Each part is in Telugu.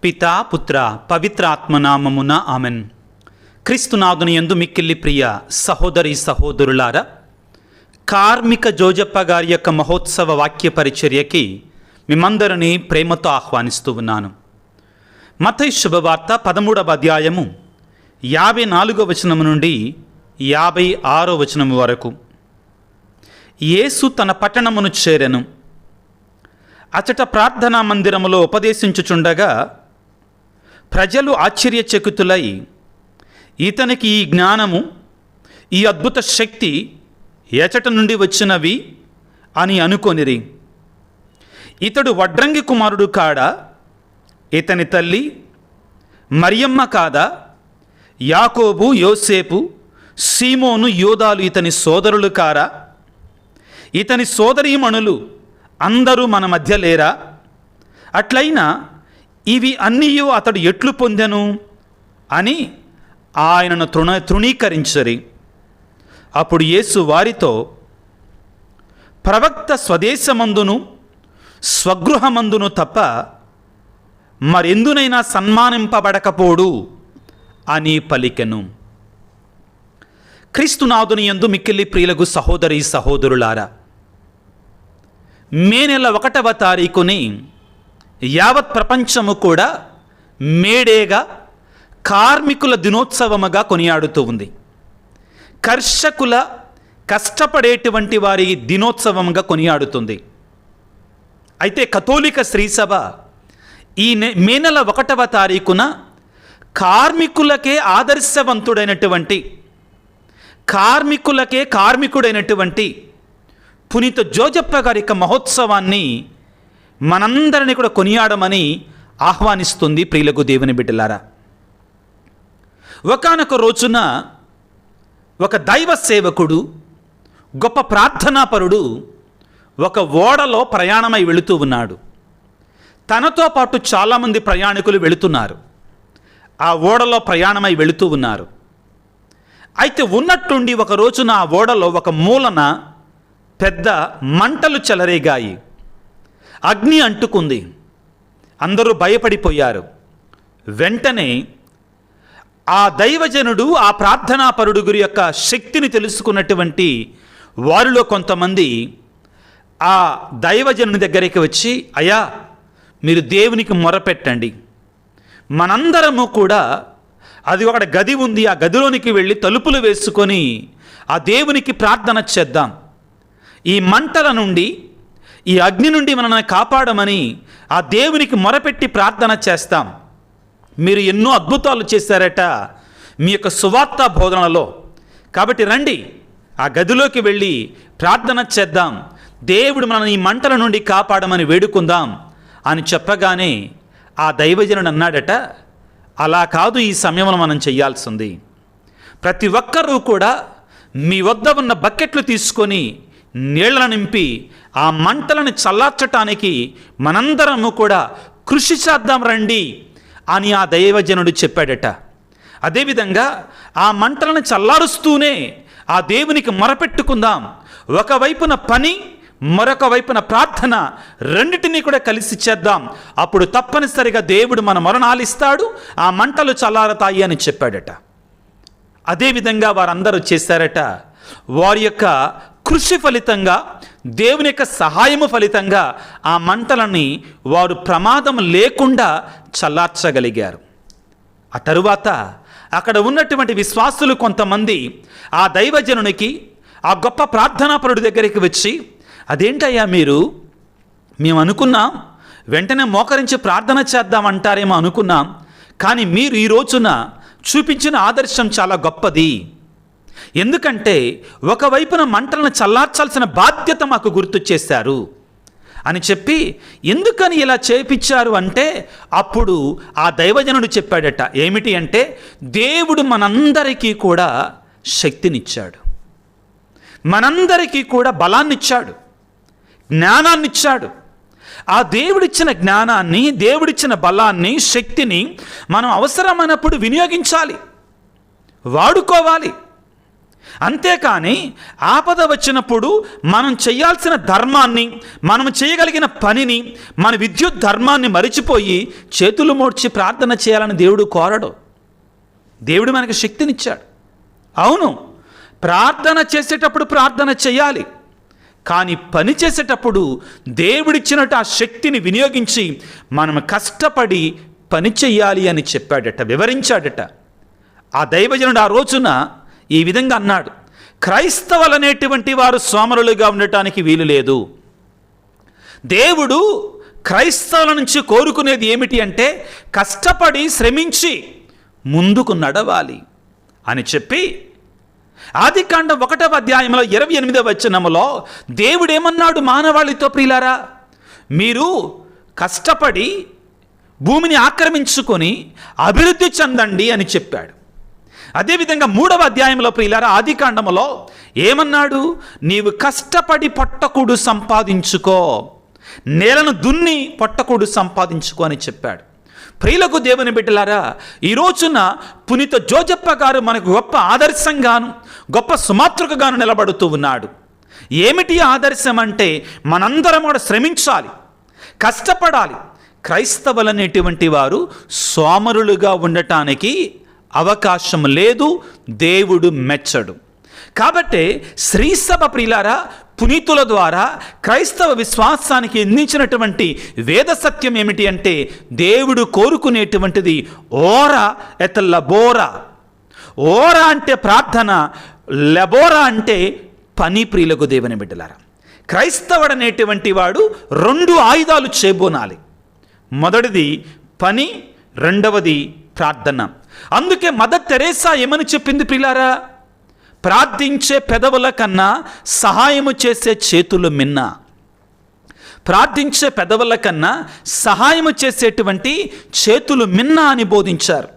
పితా పుత్ర పవిత్రాత్మనామమున ఆమెన్. క్రీస్తునాథుని యందు మిక్కిలి ప్రియ సహోదరి సహోదరులారా, కార్మిక జోజప్ప గారి యొక్క మహోత్సవ వాక్య పరిచర్యకి మిమ్మందరినీ ప్రేమతో ఆహ్వానిస్తూ ఉన్నాను. మత్తయి శుభవార్త 13వ అధ్యాయము 54వ వచనము నుండి 56వ వచనము వరకు. యేసు తన పట్టణమును చేరెను. అచట ప్రార్థనా మందిరములో ఉపదేశించుచుండగా ప్రజలు ఆశ్చర్యచకితులై, ఇతనికి ఈ జ్ఞానము, ఈ అద్భుత శక్తి ఎచట నుండి వచ్చినవి అని అనుకొనిరి. ఇతడు వడ్రంగి కుమారుడు కాడా? ఇతని తల్లి మరియమ్మ కాదా? యాకోబు, యోసేపు, సీమోను, యోదాలు ఇతని సోదరులు కారా? ఇతని సోదరీమణులు అందరూ మన మధ్య లేరా? అట్లయినా ఇవి అన్నీ అతడు ఎట్లు పొందెను అని ఆయనను తృణీకరించరి. అప్పుడు యేసు వారితో, ప్రవక్త స్వదేశమందును స్వగృహమందును తప్ప మరెందునైనా సన్మానింపబడకపోడు అని పలికెను. క్రీస్తునాథుని యందు మిక్కిలి ప్రియులకు సహోదరి సహోదరులారా, మే నెల 1వ తారీఖుని యావత్ ప్రపంచము కూడా మేడేగా కార్మికుల దినోత్సవముగా కొనియాడుతూ ఉంది. కర్షకుల, కష్టపడేటువంటి వారి దినోత్సవముగా కొనియాడుతుంది. అయితే కథోలిక శ్రీసభ ఈ మే నెల 1వ తారీఖున కార్మికులకే ఆదర్శవంతుడైనటువంటి, కార్మికుడైనటువంటి పునీత జోజప్ప గారి యొక్క మహోత్సవాన్ని మనందరినీ కూడా కొనియాడమని ఆహ్వానిస్తుంది. ప్రియులకు దేవుని బిడ్డలారా, ఒకానొక రోజున ఒక దైవ సేవకుడు, గొప్ప ప్రార్థనాపరుడు ఒక ఓడలో ప్రయాణమై వెళుతూ ఉన్నాడు. తనతో పాటు చాలామంది ప్రయాణికులు వెళుతున్నారు. ఆ ఓడలో ప్రయాణమై వెళుతూ ఉన్నారు. అయితే ఉన్నట్టుండి ఒక రోజున ఆ ఓడలో ఒక మూలన పెద్ద మంటలు చెలరేగాయి. అగ్ని అంటుకుంది. అందరూ భయపడిపోయారు. వెంటనే ఆ దైవజనుడు, ఆ ప్రార్థనాపరుడు గురి యొక్క శక్తిని తెలుసుకున్నటువంటి వారిలో కొంతమంది ఆ దైవజనుని దగ్గరికి వచ్చి, అయ్యా, మీరు దేవునికి మొరపెట్టండి, మనందరము కూడా అది ఒక గది ఉంది, ఆ గదిలోనికి వెళ్ళి తలుపులు వేసుకొని ఆ దేవునికి ప్రార్థన చేద్దాం, ఈ మంటల నుండి, ఈ అగ్ని నుండి మనల్ని కాపాడమని ఆ దేవునికి మొరపెట్టి ప్రార్థన చేస్తాం. మీరు ఎన్నో అద్భుతాలు చేశారట మీ యొక్క సువార్త బోధనలో, కాబట్టి రండి, ఆ గదిలోకి వెళ్ళి ప్రార్థన చేద్దాం, దేవుడు మనల్ని ఈ మంటల నుండి కాపాడమని వేడుకుందాం అని చెప్పగానే ఆ దైవజనుడు అన్నాడట, అలా కాదు ఈ సమయంలో మనం చేయాల్సింది. ప్రతి ఒక్కరూ కూడా మీ వద్ద ఉన్న బకెట్లు తీసుకొని నీళ్లను నింపి ఆ మంటలను చల్లార్చటానికి మనందరము కూడా కృషి చేద్దాం రండి అని ఆ దైవజనుడు చెప్పాడట. అదేవిధంగా ఆ మంటలను చల్లారుస్తూనే ఆ దేవునికి మొరపెట్టుకుందాం. ఒకవైపున పని, మరొక వైపున ప్రార్థన, రెండిటినీ కూడా కలిసి చేద్దాం. అప్పుడు తప్పనిసరిగా దేవుడు మన మొరనాలిస్తాడు, ఆ మంటలు చల్లారతాయి అని చెప్పాడట. అదేవిధంగా వారందరూ చేశారట. వారి యొక్క కృషి ఫలితంగా, దేవుని యొక్క సహాయము ఫలితంగా ఆ మంటలని వారు ప్రమాదం లేకుండా చల్లార్చగలిగారు. ఆ తరువాత అక్కడ ఉన్నటువంటి విశ్వాసులు కొంతమంది ఆ దైవజనునికి, ఆ గొప్ప ప్రార్థనాపరుడి దగ్గరికి వచ్చి, అదేంటయ్యా మేము అనుకున్నాం వెంటనే మోకరించి ప్రార్థన చేద్దామంటారేమో అనుకున్నాం, కానీ మీరు ఈ రోజున చూపించిన ఆదర్శం చాలా గొప్పది. ఎందుకంటే ఒకవైపున మంటలను చల్లార్చాల్సిన బాధ్యత మాకు గుర్తు చేశారు అని చెప్పి, ఎందుకని ఇలా చేపించారు అంటే అప్పుడు ఆ దైవజనుడు చెప్పాడట. ఏమిటి అంటే, దేవుడు మనందరికీ కూడా శక్తినిచ్చాడు, మనందరికీ కూడా బలాన్నిచ్చాడు, జ్ఞానాన్నిచ్చాడు. ఆ దేవుడిచ్చిన జ్ఞానాన్ని, దేవుడిచ్చిన బలాన్ని, శక్తిని మనం అవసరమైనప్పుడు వినియోగించాలి, వాడుకోవాలి. అంతేకాని ఆపద వచ్చినప్పుడు మనం చేయాల్సిన ధర్మాన్ని, మనం చేయగలిగిన పనిని, మన విద్యుత్ ధర్మాన్ని మరిచిపోయి చేతులు మోడ్చి ప్రార్థన చేయాలని దేవుడు కోరడు. దేవుడు మనకు శక్తినిచ్చాడు. అవును, ప్రార్థన చేసేటప్పుడు ప్రార్థన చేయాలి, కానీ పని చేసేటప్పుడు దేవుడిచ్చినట్టు ఆ శక్తిని వినియోగించి మనం కష్టపడి పని చెయ్యాలి అని చెప్పాడట, వివరించాడట. ఆ దైవజనుడు ఆ రోజున ఈ విధంగా అన్నాడు, క్రైస్తవులనేటువంటి వారు సోమరులుగా ఉండటానికి వీలు లేదు. దేవుడు క్రైస్తవుల నుంచి కోరుకునేది ఏమిటి అంటే కష్టపడి శ్రమించి ముందుకు నడవాలి అని చెప్పి ఆదికాండం 1వ అధ్యాయంలో 28వ వచనములో దేవుడేమన్నాడు మానవాళితో? ప్రియులారా, మీరు కష్టపడి భూమిని ఆక్రమించుకొని అభివృద్ధి చెందండి అని చెప్పాడు. అదేవిధంగా 3వ అధ్యాయంలో ప్రియులారా ఆదికాండములో ఏమన్నాడు? నీవు కష్టపడి పొట్టకూడు సంపాదించుకో, నేలను దున్ని పొట్టకూడు సంపాదించుకో అని చెప్పాడు. ప్రియులకు దేవుని బిడ్డలారా, ఈ రోజున పునీత జోజప్ప గారు మనకు గొప్ప ఆదర్శంగాను, గొప్ప సుమాతృకగాను నిలబడుతూ ఉన్నాడు. ఏమిటి ఆదర్శం అంటే మనందరం కూడా శ్రమించాలి, కష్టపడాలి. క్రైస్తవులనేటువంటి వారు సోమరులుగా ఉండటానికి అవకాశం లేదు, దేవుడు మెచ్చడు. కాబట్టి శ్రీసభ ప్రియులారా పునీతుల ద్వారా క్రైస్తవ విశ్వాసానికి అందించినటువంటి వేద సత్యం ఏమిటి అంటే దేవుడు కోరుకునేటువంటిది ఓరా ఎత లబోరా. ఓరా అంటే ప్రార్థన, లబోరా అంటే పని. ప్రియులకు దేవుని బిడ్డలారా, క్రైస్తవుడు అనేటువంటి వాడు 2 ఆయుధాలు చేబోనాలి. మొదటిది పని, రెండవది ప్రార్థన. అందుకే మదర్ తెరేసా ఏమని చెప్పింది ప్రియులారా? ప్రార్థించే పెదవుల కన్నా సహాయము చేసే చేతులు మిన్న. ప్రార్థించే పెదవుల కన్నా సహాయము చేసేటువంటి చేతులు మిన్న అని బోధించారు.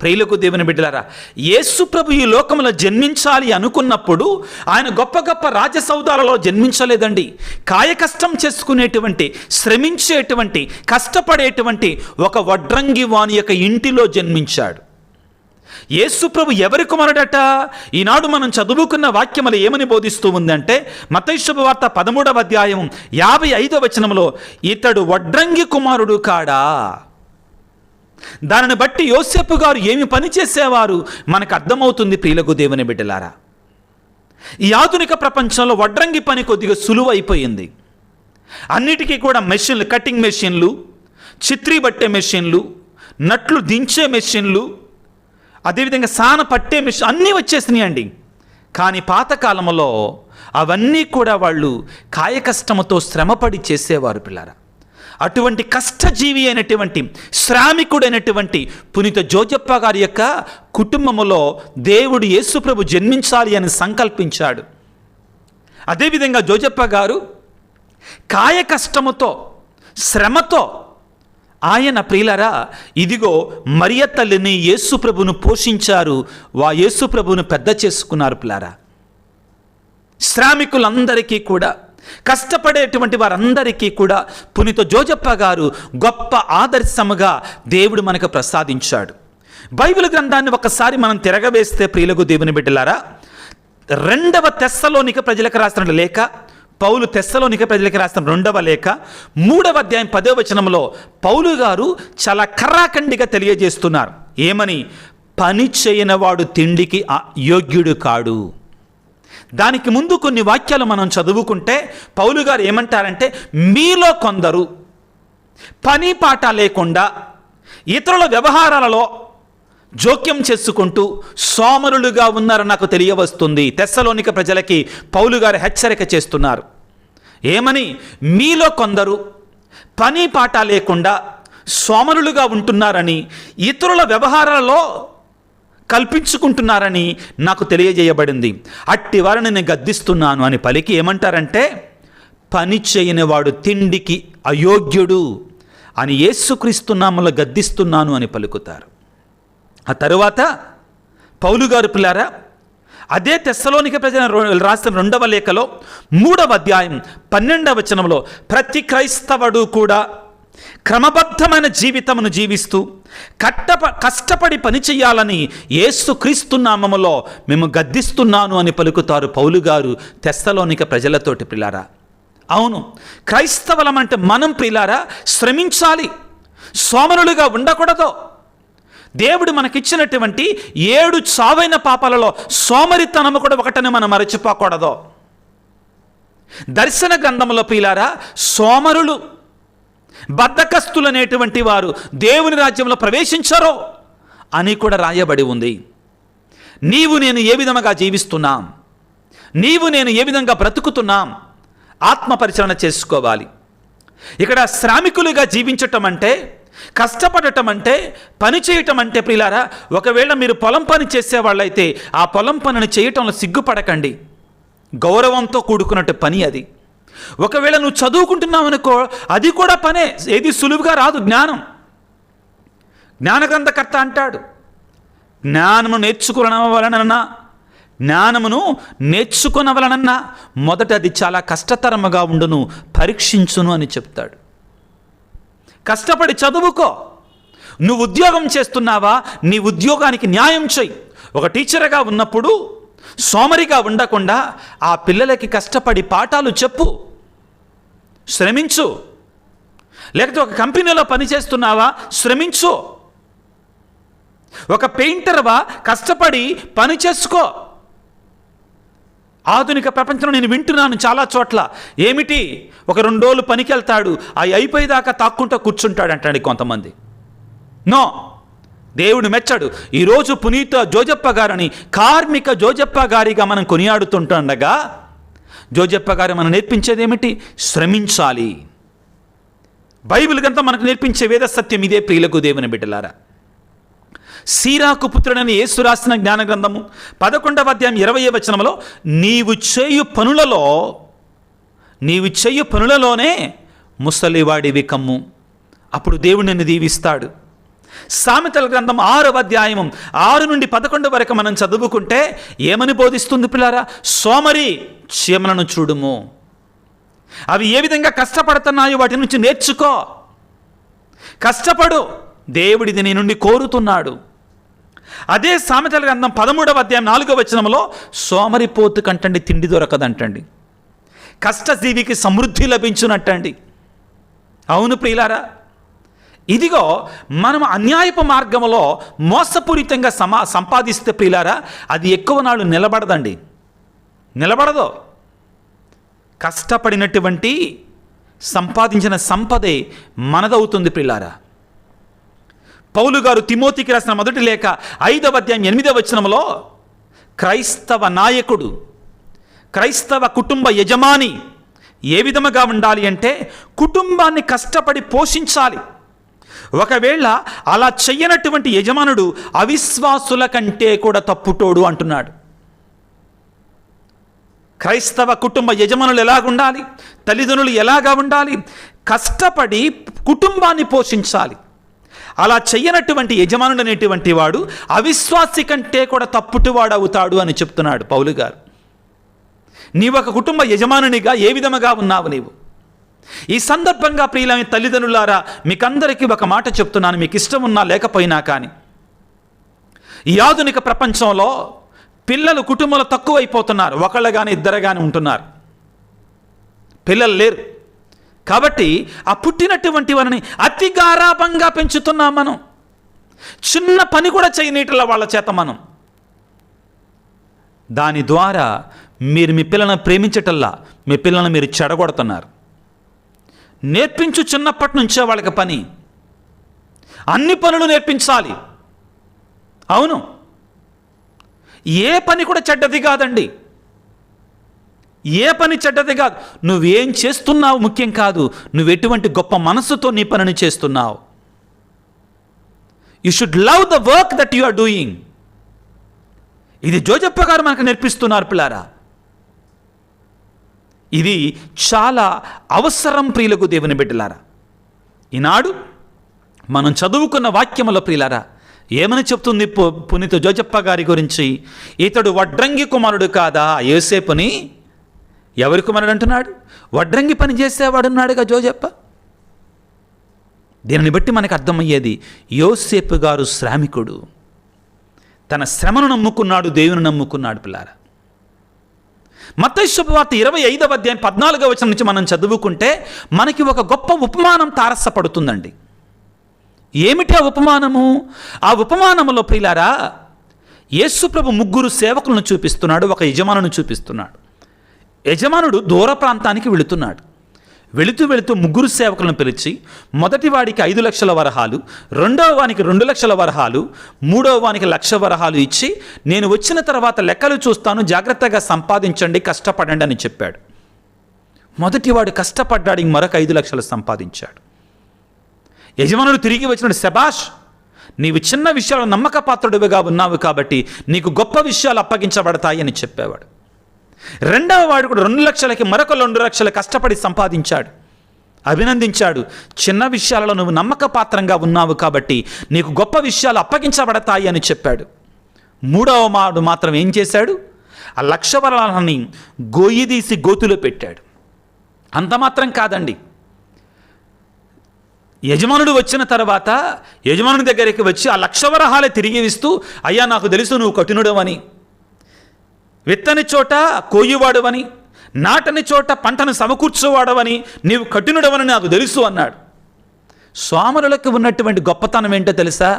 ప్రియులకు దేవుని బిడ్డలారా, యేసు ప్రభు ఈ లోకంలో జన్మించాలి అనుకున్నప్పుడు ఆయన గొప్ప గొప్ప రాజసౌధాలలో జన్మించలేదండి. కాయకష్టం చేసుకునేటువంటి, శ్రమించేటువంటి, కష్టపడేటువంటి ఒక వడ్రంగి వాని యొక్క ఇంటిలో జన్మించాడు. యేసు ప్రభు ఎవరి కుమారుడట? ఈనాడు మనం చదువుకున్న వాక్యములు ఏమని బోధిస్తూ ఉందంటే మత్తయి శుభవార్త 13వ అధ్యాయం 55వ వచనంలో ఇతడు వడ్రంగి కుమారుడు కాడా? దానిని బట్టి యోసేపు గారు ఏమి పని చేసేవారు మనకు అర్థమవుతుంది. ప్రియులకు దేవుని బిడ్డలారా, ఈ ఆధునిక ప్రపంచంలో వడ్రంగి పని కొద్దిగా సులువైపోయింది. అన్నిటికీ కూడా మెషిన్లు, కటింగ్ మెషిన్లు, చిత్రీ బట్టే మెషిన్లు, నట్లు దించే మెషిన్లు, అదేవిధంగా సాన పట్టే మెషిన్ అన్నీ వచ్చేసినాయండి. కానీ పాతకాలంలో అవన్నీ కూడా వాళ్ళు కాయకష్టముతో శ్రమపడి చేసేవారు పిల్లారా. అటువంటి కష్టజీవి అయినటువంటి, శ్రామికుడైనటువంటి పునీత జోజప్ప గారి యొక్క కుటుంబములో దేవుడు యేసుప్రభు జన్మించాలి అని సంకల్పించాడు. అదేవిధంగా జోజప్ప గారు కాయ కష్టముతో, శ్రమతో ఆయన ప్రియులరా ఇదిగో మరియ తల్లిని యేసుప్రభును పోషించారు, యేసుప్రభును పెద్ద చేసుకున్నారు పిల్లారా. శ్రామికులందరికీ కూడా, కష్టపడేటువంటి వారందరికీ కూడా పునీత జోజప్ప గారు గొప్ప ఆదర్శముగా దేవుడు మనకు ప్రసాదించాడు. బైబిల్ గ్రంథాన్ని ఒకసారి మనం తిరగవేస్తే ప్రియులకు దేవుని బిడ్డలారా, 2వ తెస్సలోనిక ప్రజలకు రాసిన లేఖ, పౌలు తెస్సలోనిక ప్రజలకు రాసిన 2వ లేఖ 3వ అధ్యాయం 10వ వచనంలో పౌలు గారు చాలా కర్రాఖండిగా తెలియజేస్తున్నారు. ఏమని? పని చేయనివాడు తిండికి యోగ్యుడు కాడు. దానికి ముందు కొన్ని వాక్యాలు మనం చదువుకుంటే పౌలు గారు ఏమంటారంటే, మీలో కొందరు పని పాట లేకుండా ఇతరుల వ్యవహారాలలో జోక్యం చేసుకుంటూ సోమరులుగా ఉన్నారని నాకు తెలియవస్తుంది. తెస్సలోనిక ప్రజలకి పౌలు గారు హెచ్చరిక చేస్తున్నారు. ఏమని? మీలో కొందరు పని పాట లేకుండా సోమరులుగా ఉంటున్నారని, ఇతరుల వ్యవహారాలలో కల్పించుకుంటున్నారని నాకు తెలియజేయబడింది. అట్టి వారిని నేను గద్దిస్తున్నాను అని పలికి ఏమంటారంటే, పని చేయని వాడు తిండికి అయోగ్యుడు అని యేసుక్రీస్తు నామములో గద్దిస్తున్నాను అని పలుకుతారు. ఆ తరువాత పౌలు గారు పిల్లారా అదే తెస్సలోనిక ప్రజలు రాసిన 2వ లేఖలో 3వ అధ్యాయం 12వ వచనంలో ప్రతి క్రైస్తవుడు కూడా క్రమబద్ధమైన జీవితమును జీవిస్తూ కష్టపడి పని చేయాలని యేసుక్రీస్తు నామములో మేము గద్దిస్తున్నాను అని పలుకుతారు పౌలు గారు తెస్సలోనిక ప్రజలతోటి ప్రియులారా. అవును, క్రైస్తవులం అంటే మనం ప్రియులారా శ్రమించాలి, సోమరులుగా ఉండకూడదు. దేవుడు మనకిచ్చినటువంటి 7 చావైన పాపాలలో సోమరితనము కూడా ఒకటని మనం మరచిపోకూడదు. దర్శన గ్రంథంలో ప్రియులారా సోమరులు, బద్ధకస్తులు అనేటువంటి వారు దేవుని రాజ్యంలో ప్రవేశించరు అని కూడా రాయబడి ఉంది. నీవు నేను ఏ విధంగా జీవిస్తున్నాం, నీవు నేను ఏ విధంగా బ్రతుకుతున్నాం, ఆత్మ పరిశీలన చేసుకోవాలి. ఇక్కడ శ్రామికులుగా జీవించటం అంటే, కష్టపడటం అంటే, పని చేయటం అంటే ప్రియులారా, ఒకవేళ మీరు పొలం పని చేసేవాళ్ళైతే ఆ పొలం పనిని చేయటంలో సిగ్గుపడకండి, గౌరవంతో కూడుకున్నట్టు పని అది. ఒకవేళ నువ్వు చదువుకుంటున్నావు అనుకో, అది కూడా పనే, ఏది సులువుగా రాదు. జ్ఞానగ్రంథకర్త అంటాడు, జ్ఞానమును నేర్చుకునవలనన్నా మొదట అది చాలా కష్టతరముగా ఉండును, పరీక్షించును అని చెప్తాడు. కష్టపడి చదువుకో. నువ్వు ఉద్యోగం చేస్తున్నావా, నీ ఉద్యోగానికి న్యాయం చేయి. ఒక టీచర్గా ఉన్నప్పుడు సోమరిగా ఉండకుండా ఆ పిల్లలకి కష్టపడి పాఠాలు చెప్పు, శ్రమించు. లేకపోతే ఒక కంపెనీలో పనిచేస్తున్నావా, శ్రమించు. ఒక పెయింటర్వా, కష్టపడి పని చేసుకో. ఆధునిక ప్రపంచంలో నేను వింటున్నాను చాలా చోట్ల, ఏమిటి ఒక 2 రోజులు పనికి వెళ్తాడు, అవి అయిపోయేదాకా తాక్కుంటూ కూర్చుంటాడు అంటాడు కొంతమంది. నో, దేవుడు మెచ్చాడు. ఈరోజు పునీత జోజప్ప గారిని కార్మిక జోజప్ప గారిగా మనం కొనియాడుతుంటుండగా, జోజప్ప గారు మనం నేర్పించేది ఏమిటి? శ్రమించాలి. బైబిల్ గంతా మనకు నేర్పించే వేద సత్యం ఇదే ప్రియులకు దేవుని బిడ్డలారా. సీరాకు పుత్రుడని యేసు రాసిన జ్ఞాన గ్రంథము 11వ అధ్యాయం 20వ వచనంలో, నీవు చేయు పనులలోనే ముసలివాడివి కమ్ము, అప్పుడు దేవుడు నిన్ను దీవిస్తాడు. సామెతల గ్రంథం 6వ అధ్యాయం 6 నుండి 11 వరకు మనం చదువుకుంటే ఏమని బోధిస్తుంది పిల్లారా? సోమరి చీమలను చూడుము, అవి ఏ విధంగా కష్టపడుతున్నాయో వాటి నుంచి నేర్చుకో, కష్టపడు, దేవుడిది నీ నుండి కోరుతున్నాడు. అదే సామెతల గ్రంథం 13వ అధ్యాయం 4వ వచనంలో, సోమరిపోతు కంటండి తిండి దొరకదంటండి, కష్టజీవికి సమృద్ధి లభించునట్టండి. అవును ప్రియులారా, ఇదిగో మనం అన్యాయపు మార్గంలో మోసపూరితంగా సంపాదిస్తే ప్రియులారా, అది ఎక్కువ నాళ్ళు నిలబడదు. కష్టపడినటువంటి సంపాదించిన సంపదే మనదవుతుంది ప్రియులారా. పౌలు గారు తిమోతికి రాసిన మొదటి లేఖ 5వ అధ్యాయం 8వ వచనంలో, క్రైస్తవ నాయకుడు, క్రైస్తవ కుటుంబ యజమాని ఏ విధముగా ఉండాలి అంటే, కుటుంబాన్ని కష్టపడి పోషించాలి. ఒకవేళ అలా చెయ్యనటువంటి యజమానుడు అవిశ్వాసుల కంటే కూడా తప్పుటోడు అంటున్నాడు. క్రైస్తవ కుటుంబ యజమానులు ఎలాగుండాలి, తల్లిదండ్రులు ఎలాగా ఉండాలి? కష్టపడి కుటుంబాన్ని పోషించాలి. అలా చెయ్యనటువంటి యజమానుడు అనేటువంటి వాడు అవిశ్వాసి కంటే కూడా తప్పుటివాడు అవుతాడు అని చెప్తున్నాడు పౌలు గారు. నీవు ఒక కుటుంబ యజమానునిగా ఏ విధముగా ఉన్నావు నీవు? ఈ సందర్భంగా ప్రియులైన తల్లిదండ్రులారా, మీకందరికీ ఒక మాట చెప్తున్నాను, మీకు ఇష్టం ఉన్నా లేకపోయినా కానీ, ఈ ఆధునిక ప్రపంచంలో పిల్లలు కుటుంబంలో తక్కువైపోతున్నారు. ఒకళ్ళు కానీ ఇద్దరు కానీ ఉంటున్నారు, పిల్లలు లేరు. కాబట్టి ఆ పుట్టినటువంటి వారిని అతి గారాబంగా పెంచుతున్నాం మనం. చిన్న పని కూడా చేయనీటల వాళ్ళ చేత మనం. దాని ద్వారా మీరు మీ పిల్లలను ప్రేమించటల్లా మీ పిల్లలను మీరు చెడగొడుతున్నారు. నేర్పించు చిన్నప్పటి నుంచే వాళ్ళకి పని, అన్ని పనులు నేర్పించాలి. అవును, ఏ పని కూడా చెడ్డది కాదండి, ఏ పని చెడ్డది కాదు. నువ్వేం చేస్తున్నావు ముఖ్యం కాదు, నువ్వు ఎటువంటి గొప్ప మనసుతో నీ పనిని చేస్తున్నావు. You should love the work that you are doing. ఇది జోజప్ప గారు మనకు నేర్పిస్తున్నారు పిల్లారా. ఇది చాలా అవసరం ప్రియులకు దేవుని బిడ్డలారా. ఈనాడు మనం చదువుకున్న వాక్యముల ప్రియులారా ఏమని చెప్తుంది పునీత జోజప్ప గారి గురించి? ఇతడు వడ్రంగి కుమారుడు కాదా? యోసేపుని ఎవరి కుమారుడు అంటున్నాడు? వడ్రంగి పని చేసేవాడున్నాడుగా జోజప్ప. దీనిని బట్టి మనకు అర్థమయ్యేది, యోసేపు గారు శ్రామికుడు, తన శ్రమను నమ్ముకున్నాడు, దేవుని నమ్ముకున్నాడు. పిల్లారా, మత్తయి శుభవార్త 25వ అధ్యాయం 14వ వచనం నుంచి మనం చదువుకుంటే మనకి ఒక గొప్ప ఉపమానం తారసపడుతుందండి. ఏమిటి ఆ ఉపమానము? ఆ ఉపమానములో ప్రియులారా, యేసుప్రభు ముగ్గురు సేవకులను చూపిస్తున్నాడు, ఒక యజమానుని చూపిస్తున్నాడు. యజమానుడు దూర ప్రాంతానికి వెళుతున్నాడు. వెళుతూ ముగ్గురు సేవకులను పిలిచి, మొదటి వాడికి 5 లక్షల వరహాలు, రెండవ వానికి 2 లక్షల వరహాలు, మూడవ వానికి 1,00,000 వరహాలు ఇచ్చి, నేను వచ్చిన తర్వాత లెక్కలు చూస్తాను, జాగ్రత్తగా సంపాదించండి, కష్టపడండి అని చెప్పాడు. మొదటివాడు కష్టపడ్డాడు, మరొక 5 లక్షలు సంపాదించాడు. యజమానుడు తిరిగి వచ్చినాడు, శబాష్, నీవు చిన్న విషయాలు నమ్మకపాత్రుడివిగా ఉన్నావు కాబట్టి నీకు గొప్ప విషయాలు అప్పగించబడతాయి అని చెప్పేవాడు. రెండవ వాడు కూడా 2 లక్షలకి మరొక 2 లక్షలు కష్టపడి సంపాదించాడు, అభినందించాడు. చిన్న విషయాలలో నువ్వు నమ్మకపాత్రంగా ఉన్నావు కాబట్టి నీకు గొప్ప విషయాలు అప్పగించబడతాయి అని చెప్పాడు. మూడవ వాడు మాత్రం ఏం చేశాడు? ఆ 1,00,000 వరహాలని గొయ్యిదీసి గోతులో పెట్టాడు. అంత మాత్రం కాదండి, యజమానుడు వచ్చిన తర్వాత యజమానుడి దగ్గరికి వచ్చి ఆ 1,00,000 వరహాలే తిరిగి ఇస్తూ, అయ్యా నాకు తెలుసు నువ్వు కఠినుడవని, విత్తని చోట కోయువాడవని, నాటని చోట పంటను సమకూర్చువాడవని, నీవు కఠినుడవని నాకు తెలుసు అన్నాడు. సోమరులకు ఉన్నటువంటి గొప్పతనం ఏంటో తెలుసా?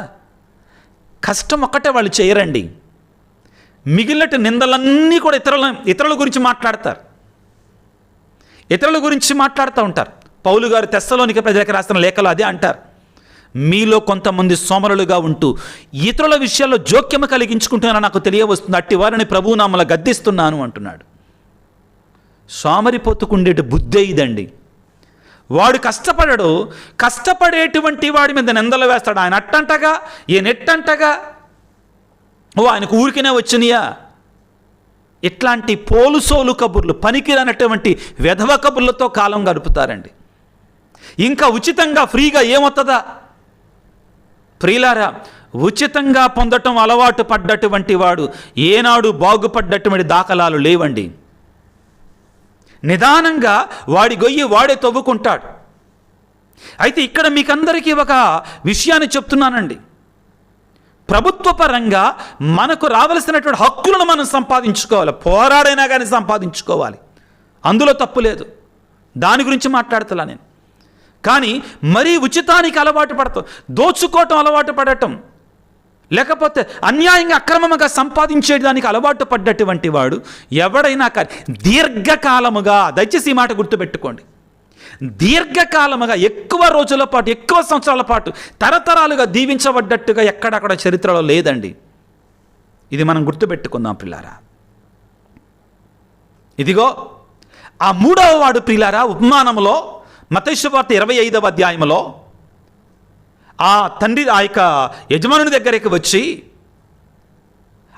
కష్టం ఒక్కటే వాళ్ళు చేయరండి, మిగిలిన నిందలన్నీ కూడా ఇతరుల గురించి మాట్లాడతారు, ఇతరుల గురించి మాట్లాడుతూ ఉంటారు. పౌలు గారు తెస్సలోనిక ప్రజలకు రాసిన లేఖలో అదే అంటారు, మీలో కొంతమంది సోమరులుగా ఉంటూ ఇతరుల విషయాల్లో జోక్యం కలిగించుకుంటున్నారని నాకు తెలియవస్తుంది, అట్టి వారిని ప్రభువు నామమున గద్దిస్తున్నాను అంటున్నాడు. సోమరిపోతుకుండేటి బుద్ధే ఇదండి. వాడు కష్టపడడు, కష్టపడేటువంటి వాడి మీద నిందలు వేస్తాడు. ఆయన అట్టంటగా, ఈయన ఎట్టంటగా, ఆయనకు ఊరికినే వచ్చినాయా? ఇట్లాంటి పోలుసోలు కబుర్లు, పనికిరానటువంటి వెధవ కబుర్లతో కాలం గడుపుతారండి. ఇంకా ఉచితంగా ఫ్రీగా ఏమవుతుందా? ప్రియులారా, ఉచితంగా పొందటం అలవాటు పడ్డటువంటి వాడు ఏనాడు బాగుపడ్డటువంటి దాఖలాలు లేవండి. నిదానంగా వాడి గొయ్యి వాడే తవ్వుకుంటాడు. అయితే ఇక్కడ మీకందరికీ ఒక విషయాన్ని చెప్తున్నానండి. ప్రభుత్వ పరంగా మనకు రావలసినటువంటి హక్కులను మనం సంపాదించుకోవాలి, పోరాడైనా కానీ సంపాదించుకోవాలి, అందులో తప్పు లేదు, దాని గురించి మాట్లాడుతున్నా నేను. కానీ మరీ ఉచితానికి అలవాటు పడతాం, దోచుకోవటం అలవాటు పడటం, లేకపోతే అన్యాయంగా అక్రమంగా సంపాదించేదానికి అలవాటు పడ్డటువంటి వాడు ఎవడైనా కానీ దీర్ఘకాలముగా, దయచేసి ఈ మాట గుర్తుపెట్టుకోండి, దీర్ఘకాలముగా ఎక్కువ రోజుల పాటు, ఎక్కువ సంవత్సరాల పాటు, తరతరాలుగా దీవించబడ్డట్టుగా ఎక్కడక్కడ చరిత్రలో లేదండి. ఇది మనం గుర్తుపెట్టుకుందాం పిల్లారా. ఇదిగో ఆ మూడవ వాడు ప్రియులారా, ఉపమానంలో మత్తయి శుభవార్త 25వ అధ్యాయంలో ఆ తండ్రి ఆ యొక్క యజమానుని దగ్గరికి వచ్చి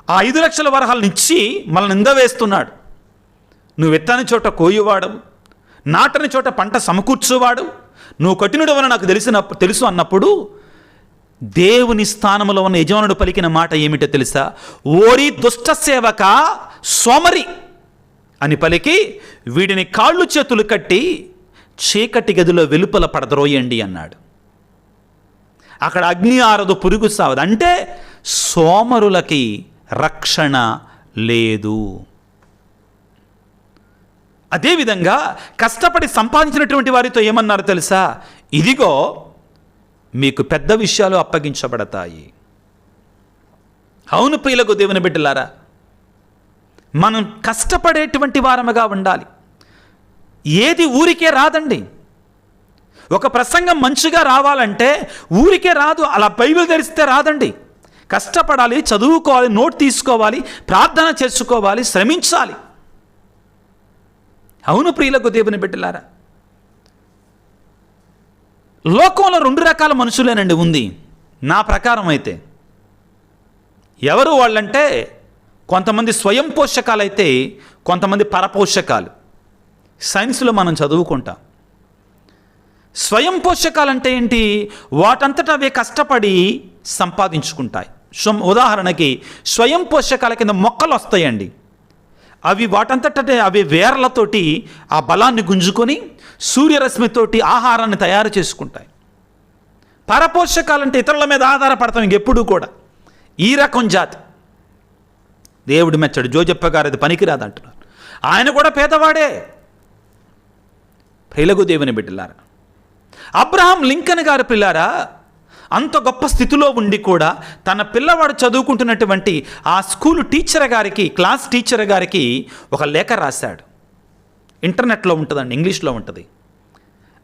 ఆ 5 లక్షల వరహాలను ఇచ్చి మనల్ని నింద వేస్తున్నాడు. నువ్వు విత్తని చోట కోయువాడు, నాటని చోట పంట సమకూర్చువాడు, నువ్వు కఠినుడవని నాకు తెలుసు అన్నప్పుడు దేవుని స్థానంలో ఉన్న యజమానుడు పలికిన మాట ఏమిటో తెలుసా? ఓరి దుష్ట సేవక, సోమరి అని పలికి వీడిని కాళ్ళు చేతులు కట్టి చీకటి గదిలో వెలుపల పడద్రోయండి అన్నాడు. అక్కడ అగ్ని ఆరదు, పురుగు సావదు. అంటే సోమరులకి రక్షణ లేదు. అదేవిధంగా కష్టపడి సంపాదించినటువంటి వారితో ఏమన్నారు తెలుసా? ఇదిగో మీకు పెద్ద విషయాలు అప్పగించబడతాయి. అవును ప్రియులకు దేవుని బిడ్డలారా, మనం కష్టపడేటువంటి వారముగా ఉండాలి. ఏది ఊరికే రాదండి. ఒక ప్రసంగం మంచిగా రావాలంటే ఊరికే రాదు, అలా బైబిల్ తెరిస్తే రాదండి. కష్టపడాలి, చదువుకోవాలి, నోట్ తీసుకోవాలి, ప్రార్థన చేసుకోవాలి, శ్రమించాలి. అవును ప్రియులకు దేవుని బిడ్డలారా, లోకంలో 2 రకాల మనుషులేనండి ఉంది నా ప్రకారం అయితే. ఎవరు వాళ్ళంటే, కొంతమంది స్వయం పోషకాలైతే కొంతమంది పరపోషకాలు. సైన్స్లో మనం చదువుకుంటాం. స్వయం పోషకాలంటే ఏంటి? వాటంతటా అవే కష్టపడి సంపాదించుకుంటాయి. ఉదాహరణకి స్వయం పోషకాల కింద మొక్కలు వస్తాయండి. అవి వాటంతటా అవి వేర్లతోటి ఆ బలాన్ని గుంజుకొని సూర్యరశ్మితోటి ఆహారాన్ని తయారు చేసుకుంటాయి. పరపోషకాలంటే ఇతరుల మీద ఆధారపడతాం ఇంకెప్పుడు కూడా. ఈ రకం జాతి. దేవుడు మెచ్చాడు. జోజప్ప గారు అది పనికిరాదు అంటున్నారు. ఆయన కూడా పేదవాడే. ప్రియులకు దేవుని బిడ్డలారా, అబ్రహాం లింకన్ గారు పిల్లారా అంత గొప్ప స్థితిలో ఉండి కూడా తన పిల్లవాడు చదువుకుంటున్నటువంటి ఆ స్కూలు టీచర్ గారికి, క్లాస్ టీచర్ గారికి ఒక లేఖ రాశాడు. ఇంటర్నెట్లో ఉంటుందండి, ఇంగ్లీష్లో ఉంటుంది.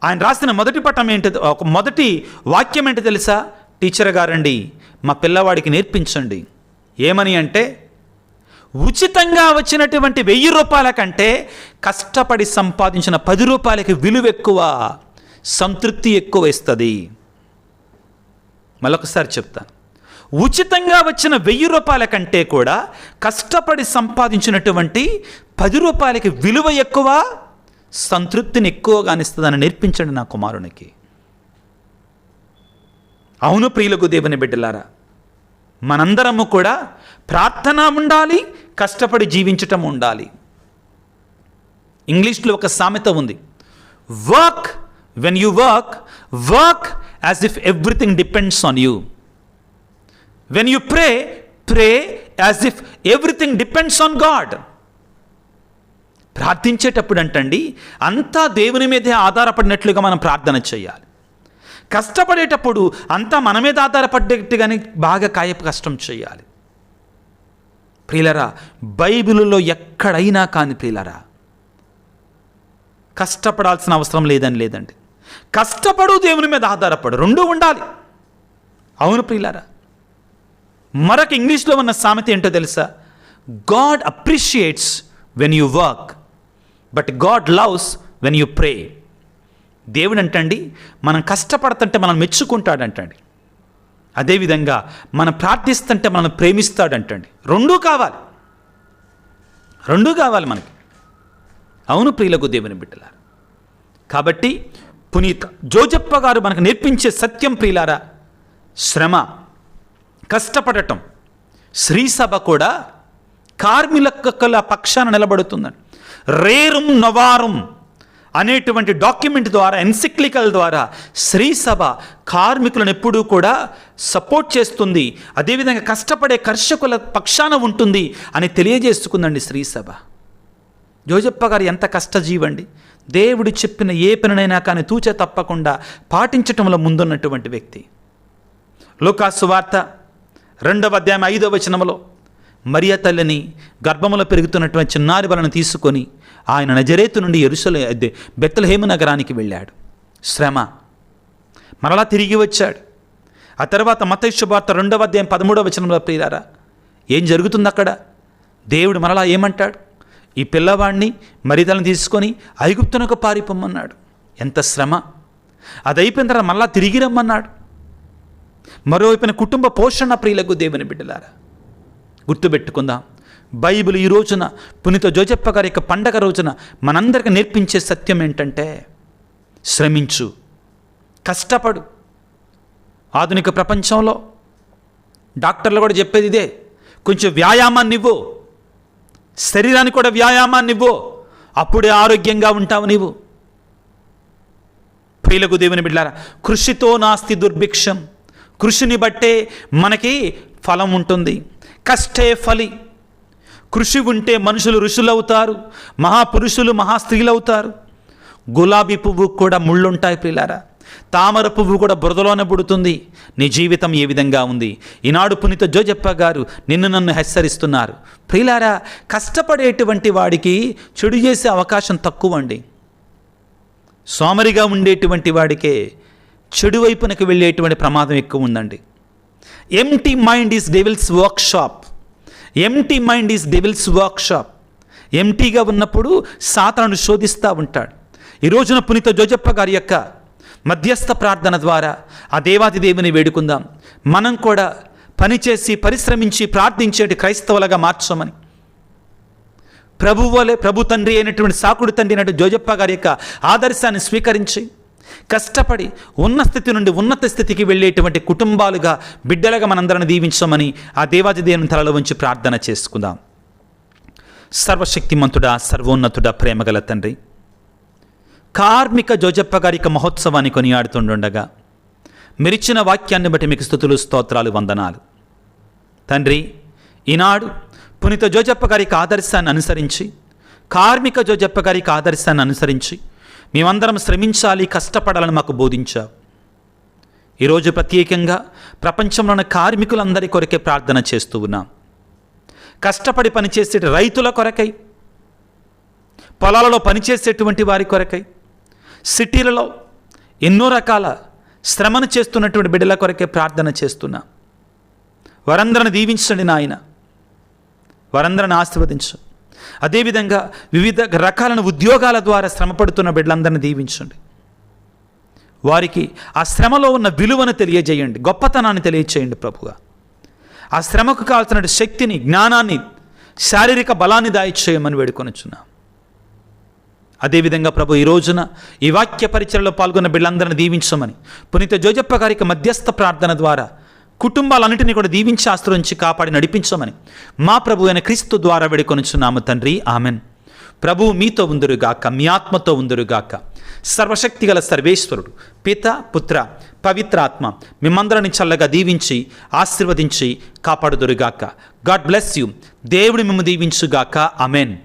ఆయన రాసిన మొదటి పటం ఏంటి, ఒక మొదటి వాక్యం ఏంటి తెలుసా? టీచర్ గారండి, మా పిల్లవాడికి నేర్పించండి. ఏమని అంటే, ఉచితంగా వచ్చినటువంటి 1000 రూపాయల కంటే కష్టపడి సంపాదించిన 10 రూపాయలకి విలువ ఎక్కువ, సంతృప్తి ఎక్కువ ఇస్తుంది. మరొకసారి చెప్తాను. ఉచితంగా వచ్చిన 1000 రూపాయల కంటే కూడా కష్టపడి సంపాదించినటువంటి 10 రూపాయలకి విలువ ఎక్కువ, సంతృప్తిని ఎక్కువగా ఇస్తుందని నేర్పించండి నా కుమారునికి. అవును ప్రియులకు దేవుని బిడ్డలారా, మనందరము కూడా ప్రార్థన ఉండాలి, కష్టపడి జీవించటం ఉండాలి. ఇంగ్లీష్లో ఒక సామెత ఉంది, work when you work, work as if everything depends on you. When you pray, pray as if everything depends on God. ప్రార్థించేటప్పుడు అంటండి అంతా దేవుని మీదే ఆధారపడినట్లుగా మనం ప్రార్థన చేయాలి. కష్టపడేటప్పుడు అంతా మన మీద ఆధారపడేట్టుగానే బాగా కాయపు కష్టం చేయాలి. ప్రియులరా, బైబిలులో ఎక్కడైనా కానీ ప్రియులరా కష్టపడాల్సిన అవసరం లేదండి. కష్టపడు, దేవుని మీద ఆధారపడు, రెండూ ఉండాలి. అవును ప్రియులరా. మరొక ఇంగ్లీష్లో ఉన్న సామెత ఏంటో తెలుసా? God appreciates when you work, but God loves when you ప్రే. దేవుడు అంటండి మనం కష్టపడుతుంటే మనం మెచ్చుకుంటాడంటండి, అదేవిధంగా మనం ప్రార్థిస్తుంటే మనం ప్రేమిస్తాడంటండి. రెండూ కావాలి మనకి. అవును ప్రియులకు దేవుని బిడ్డలారా. కాబట్టి పునీత జోజప్ప గారు మనకు నేర్పించే సత్యం ప్రియులారా, శ్రమ, కష్టపడటం. శ్రీసభ కూడా కార్మికుల పక్షాన నిలబడుతుందండి. రేరుం నవారం అనేటువంటి డాక్యుమెంట్ ద్వారా, ఎన్సిక్లికల్ ద్వారా శ్రీసభ కార్మికులను ఎప్పుడూ కూడా సపోర్ట్ చేస్తుంది, అదేవిధంగా కష్టపడే కర్షకుల పక్షాన ఉంటుంది అని తెలియజేసుకుందండి శ్రీసభ. జోజప్ప గారు ఎంత కష్టజీవండి. దేవుడు చెప్పిన ఏ పనినైనా కానీ తూచ తప్పకుండా పాటించటంలో ముందున్నటువంటి వ్యక్తి. లూకాసు వార్త 2వ అధ్యాయం 5వ వచనంలో మరియ తల్లిని, గర్భములో పెరుగుతున్నటువంటి చిన్నారి వలన తీసుకొని ఆయన నజరేతు నుండి బెత్లెహేము నగరానికి వెళ్ళాడు. శ్రమ, మరలా తిరిగి వచ్చాడు. ఆ తర్వాత మత్తయి శుభవార్త 2వ అధ్యాయం 13వ వచనంలో ప్రియులారా ఏం జరుగుతుంది అక్కడ? దేవుడు మరలా ఏమంటాడు? ఈ పిల్లవాడిని మరియతల్ని తీసుకొని ఐగుప్తునకు పారిపోమన్నాడు. ఎంత శ్రమ! అది అయిపోయిన తర్వాత మళ్ళా తిరిగి రమ్మన్నాడు. మరోవైపున కుటుంబ పోషణ ప్రియులకు దేవుని బిడ్డలారా గుర్తుపెట్టుకుందాం. బైబిల్ ఈ రోజున పునీత జోజప్ప గారి యొక్క పండగ రోజున మనందరికీ నేర్పించే సత్యం ఏంటంటే, శ్రమించు, కష్టపడు. ఆధునిక ప్రపంచంలో డాక్టర్లు కూడా చెప్పేది ఇదే, కొంచెం వ్యాయామాన్ని ఇవ్వు, శరీరానికి కూడా వ్యాయామాన్ని ఇవ్వు, అప్పుడే ఆరోగ్యంగా ఉంటావు నీవు. ప్రియులకు దేవుని బిడ్డలారా, కృషితో నాస్తి దుర్భిక్షం. కృషిని బట్టే మనకి ఫలం ఉంటుంది. కష్టే ఫలి. కృషి ఉంటే మనుషులు ఋషులవుతారు, మహాపురుషులు మహాస్త్రీలవుతారు. గులాబీ పువ్వు కూడా ముళ్ళుంటాయి ప్రియులారా, తామర పువ్వు కూడా బురదలోనే పుడుతుంది. నీ జీవితం ఏ విధంగా ఉంది? ఈనాడు పునీత జోజప్ప గారు నన్ను హెచ్చరిస్తున్నారు. ప్రియులారా, కష్టపడేటువంటి వాడికి చెడు చేసే అవకాశం తక్కువ అండి. సోమరిగా ఉండేటువంటి వాడికే చెడు వైపునకు వెళ్ళేటువంటి ప్రమాదం ఎక్కువ ఉందండి. Empty mind is devils workshop. Empty mind is devils workshop. ఎంప్టీగా ఉన్నప్పుడు సాతాను శోధిస్తూ ఉంటాడు. ఈ రోజున పునీత జోజప్ప గారి యొక్క మధ్యస్థ ప్రార్థన ద్వారా ఆ దేవాది దేవుని వేడుకుందాం. మనం కూడా పనిచేసి పరిశ్రమించి ప్రార్థించేటి క్రైస్తవులుగా మార్చమని, ప్రభు తండ్రి అయినటువంటి సాకుడు తండ్రి అయినటువంటి జోజప్ప గారి యొక్క ఆదర్శాన్ని స్వీకరించి కష్టపడి ఉన్న స్థితి నుండి ఉన్నత స్థితికి వెళ్ళేటువంటి కుటుంబాలుగా, బిడ్డలుగా మనందరిని దీవించమని ఆ దేవాది దేవుని తలలో ఉంచి ప్రార్థన చేసుకుందాం. సర్వశక్తిమంతుడా, సర్వోన్నతుడా, ప్రేమగల తండ్రి, కార్మిక జోజప్ప గారి యొక్క మహోత్సవాన్ని కొనియాడుతుండగా మీరిచ్చిన వాక్యాన్ని బట్టి మీకు స్తుతులు, స్తోత్రాలు, వందనాలు. తండ్రి, ఈనాడు పునీత జోజప్ప గారికి ఆదర్శాన్ని అనుసరించి, కార్మిక జోజప్ప గారికి ఆదర్శాన్ని అనుసరించి మేమందరం శ్రమించాలి, కష్టపడాలని మాకు బోధించావు. ఈరోజు ప్రత్యేకంగా ప్రపంచంలోని కార్మికులందరి కొరకే ప్రార్థన చేస్తూ ఉన్నాం. కష్టపడి పనిచేసే రైతుల కొరకై, పొలాలలో పనిచేసేటువంటి వారి కొరకై, సిటీలలో ఎన్నో రకాల శ్రమను చేస్తున్నటువంటి బిడ్డల కొరకే ప్రార్థన చేస్తున్నా. వారందరిని దీవించండి నాయన, వారందరిని ఆశీర్వదించు. అదేవిధంగా వివిధ రకాల ఉద్యోగాల ద్వారా శ్రమపడుతున్న బిడ్డలందరినీ దీవించండి. వారికి ఆ శ్రమలో ఉన్న విలువను తెలియజేయండి, గొప్పతనాన్ని తెలియజేయండి ప్రభుగా. ఆ శ్రమకు కావాల్సిన శక్తిని, జ్ఞానాన్ని, శారీరక బలాన్ని దాయిచేయమని వేడుకొనుచున్నాం. అదేవిధంగా ప్రభు, ఈ రోజున ఈ వాక్య పరిచయలో పాల్గొన్న బిడ్డలందరినీ దీవించమని పునీత జోజప్ప గారికి మధ్యస్థ ప్రార్థన ద్వారా కుటుంబాలన్నింటినీ కూడా దీవించి ఆశ్రయించి కాపాడి నడిపించమని మా ప్రభు అయిన క్రీస్తు ద్వారా వేడుకొనుచున్నాము తండ్రి. ఆమెన్. ప్రభువు మీతో ఉందురుగాక, మీ ఆత్మతో ఉందురుగాక. సర్వశక్తిగల సర్వేశ్వరుడు పిత, పుత్ర, పవిత్రాత్మ మిమ్మందరిని చల్లగా దీవించి ఆశీర్వదించి కాపాడుదురుగాక. God bless you. దేవుడు మిమ్ము దీవించుగాక. ఆమెన్.